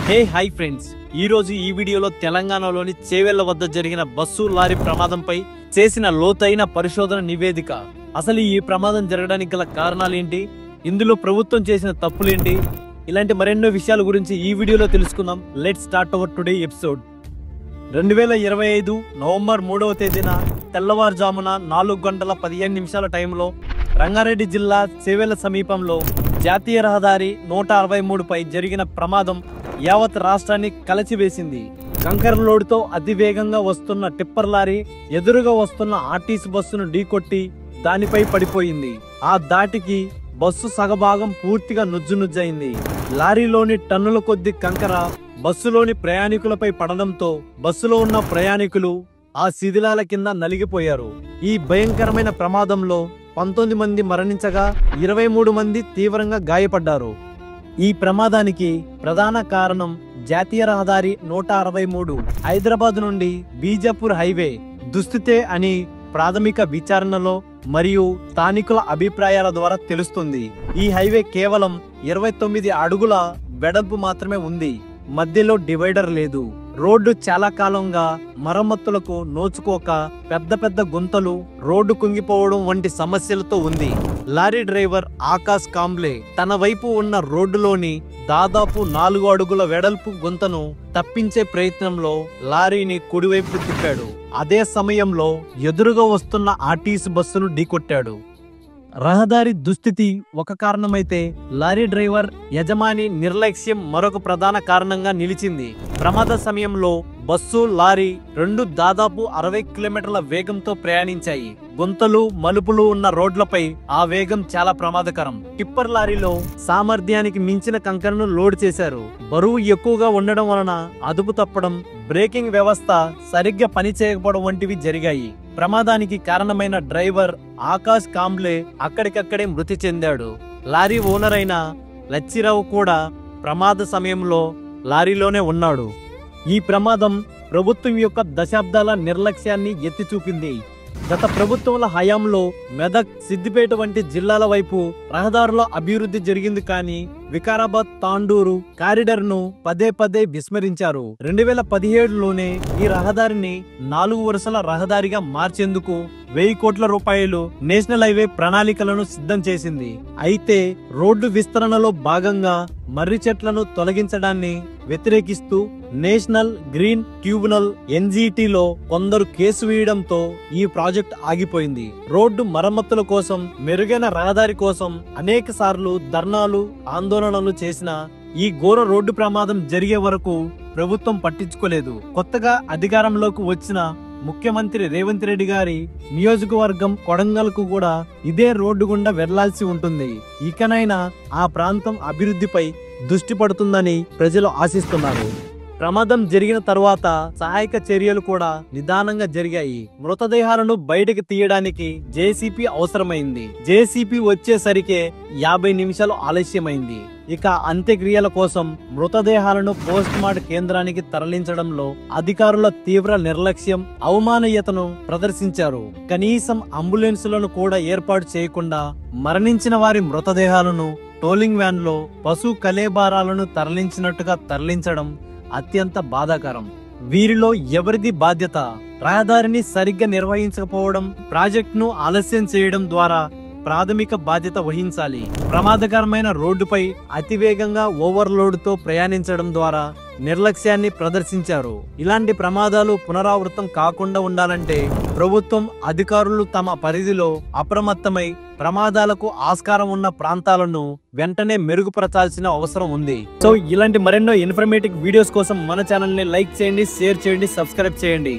Hey hi friends, ఈ రోజు ఈ వీడియోలో తెలంగాణలోని చేవెళ్ల వద్ద జరిగిన బస్సు లారీ ప్రమాదంపై చేసిన లోతైన పరిశోధన నివేదిక. అసలు ఈ ప్రమాదం జరగడానికి గల కారణాలేంటి, ఇందులో ప్రభుత్వం చేసిన తప్పులేంటి, ఇలాంటి మరెన్నో విషయాల గురించి ఈ వీడియోలో తెలుసుకుందాం. Let's start our today episode. 2025 November 3వ తేదీన తెల్లవారుజామున 4:15 టైంలో రంగారెడ్డి జిల్లా చేవెళ్ల సమీపంలో జాతీయ రహదారి 163పై జరిగిన ప్రమాదం యావత్ రాష్ట్రాన్ని కలచివేసింది. కంకర లోడుతో అతివేగంగా వస్తున్న టిప్పర్ లారీ ఎదురుగా వస్తున్న ఆర్టీసీ బస్సును ఢీకొట్టి దానిపై పడిపోయింది. ఆ దాటికి బస్సు సగభాగం పూర్తిగా నుజ్జునుజ్జయింది. లారీలోని టన్నుల కొద్ది కంకర బస్సులోని ప్రయాణికులపై పడడంతో బస్సులో ఉన్న ప్రయాణికులు ఆ శిథిలాల కింద నలిగిపోయారు. ఈ భయంకరమైన ప్రమాదంలో 19 మంది మరణించగా 23 మంది తీవ్రంగా గాయపడ్డారు. ఈ ప్రమాదానికి ప్రధాన కారణం జాతీయ రహదారి 163 హైదరాబాద్ నుండి బీజాపూర్ హైవే దుస్థితే అని ప్రాథమిక విచారణలో మరియు స్థానికుల అభిప్రాయాల ద్వారా తెలుస్తుంది. ఈ హైవే కేవలం 29 అడుగుల వెడల్పు మాత్రమే ఉంది. మధ్యలో డివైడర్ లేదు. రోడ్డు చాలా కాలంగా మరమ్మతులకు నోచుకోక పెద్ద పెద్ద గుంతలు, రోడ్డు కుంగిపోవడం వంటి సమస్యలతో ఉంది. లారీ డ్రైవర్ ఆకాష్ కాంబ్లే తన వైపు ఉన్న రోడ్డులోని దాదాపు 4 అడుగుల వెడల్పు గుంతను తప్పించే ప్రయత్నంలో లారీని కుడివైపు తిప్పాడు. అదే సమయంలో ఎదురుగా వస్తున్న ఆర్టీసీ బస్సును ఢీకొట్టాడు. రహదారి దుస్థితి ఒక కారణమైతే లారీ డ్రైవర్ యజమాని నిర్లక్ష్యం మరొక ప్రధాన కారణంగా నిలిచింది. ప్రమాద సమయంలో బస్సు, లారీ రెండు దాదాపు 60 కిలోమీటర్ల వేగంతో ప్రయాణించాయి. గుంతలు, మలుపులు ఉన్న రోడ్లపై ఆ వేగం చాలా ప్రమాదకరం. టిప్పర్ లారీలో సామర్థ్యానికి మించిన కంకరను లోడ్ చేశారు. బరువు ఎక్కువగా ఉండడం వలన అదుపు తప్పడం, బ్రేకింగ్ వ్యవస్థ సరిగ్గా పనిచేయకపోవడం వంటివి జరిగాయి. ప్రమాదానికి కారణమైన డ్రైవర్ ఆకాష్ కాంబ్లే అక్కడికక్కడే మృతి చెందాడు. లారీ ఓనర్ అయిన లచ్చిరావు కూడా ప్రమాద సమయంలో లారీలోనే ఉన్నాడు. ఈ ప్రమాదం ప్రభుత్వం యొక్క దశాబ్దాల నిర్లక్ష్యాన్ని ఎత్తి చూపింది. గత ప్రభుత్వాల హయాంలో మెదక్, సిద్దిపేట వంటి జిల్లాల వైపు రహదారుల అభివృద్ధి జరిగింది, కానీ వికారాబాద్ తాండూరు కారిడార్ ను పదే పదే విస్మరించారు. 2017లోనే ఈ రహదారిని 4 వరుసల రహదారిగా మార్చేందుకు 1000 కోట్ల రూపాయలు నేషనల్ హైవే ప్రణాళికలను సిద్ధం చేసింది. అయితే రోడ్డు విస్తరణలో భాగంగా మర్రి చెట్లను తొలగించడాన్ని వ్యతిరేకిస్తూ నేషనల్ గ్రీన్ ట్రిబ్యునల్ NGTలో కొందరు కేసు వేయడంతో ఈ ప్రాజెక్ట్ ఆగిపోయింది. రోడ్డు మరమ్మతుల కోసం, మెరుగైన రహదారి కోసం అనేక సార్లు ధర్నాలు, ఆందోళనలు చేసిన ఈ ఘోర రోడ్డు ప్రమాదం జరిగే వరకు ప్రభుత్వం పట్టించుకోలేదు. కొత్తగా అధికారంలోకి వచ్చిన ముఖ్యమంత్రి రేవంత్ రెడ్డి గారి నియోజకవర్గం కొడంగల్కు కూడా ఇదే రోడ్డు గుండా వెళ్లాల్సి ఉంటుంది. ఇకనైనా ఆ ప్రాంతం అభివృద్ధిపై దృష్టి పడుతుందని ప్రజలు ఆశిస్తున్నారు. ప్రమాదం జరిగిన తరువాత సహాయక చర్యలు కూడా నిదానంగా జరిగాయి. మృతదేహాలను బయటకు తీయడానికి జేసీపీ అవసరమైంది. జేసీపీ వచ్చేసరికే 50 నిమిషాలు ఆలస్యమైంది. ఇక అంత్యక్రియల కోసం మృతదేహాలను పోస్ట్ మార్టం కేంద్రానికి తరలించడంలో అధికారుల తీవ్ర నిర్లక్ష్యం, అవమాననీయతను ప్రదర్శించారు. కనీసం అంబులెన్సులను కూడా ఏర్పాటు చేయకుండా మరణించిన వారి మృతదేహాలను టోలింగ్ వ్యాన్ లో పశు కలేబారాలను తరలించినట్టుగా తరలించడం అత్యంత బాధాకరం. వీరిలో ఎవరిది బాధ్యత? రహదారిని సరిగ్గా నిర్వహించకపోవడం, ప్రాజెక్టును ఆలస్యం చేయడం ద్వారా ప్రాథమిక బాధ్యత వహించాలి. ప్రమాదకరమైన రోడ్డుపై అతివేగంగా ఓవర్లోడ్ తో ప్రయాణించడం ద్వారా నిర్లక్ష్యాన్ని ప్రదర్శించారు. ఇలాంటి ప్రమాదాలు పునరావృతం కాకుండా ఉండాలంటే ప్రభుత్వం, అధికారులు తమ పరిధిలో అప్రమత్తమై ప్రమాదాలకు ఆస్కారం ఉన్న ప్రాంతాలను వెంటనే మెరుగుపరచాల్సిన అవసరం ఉంది. సో ఇలాంటి మరెన్నో ఇన్ఫర్మేటివ్ వీడియోస్ కోసం మన ఛానల్ ని లైక్ చేయండి, షేర్ చేయండి, సబ్స్క్రైబ్ చేయండి.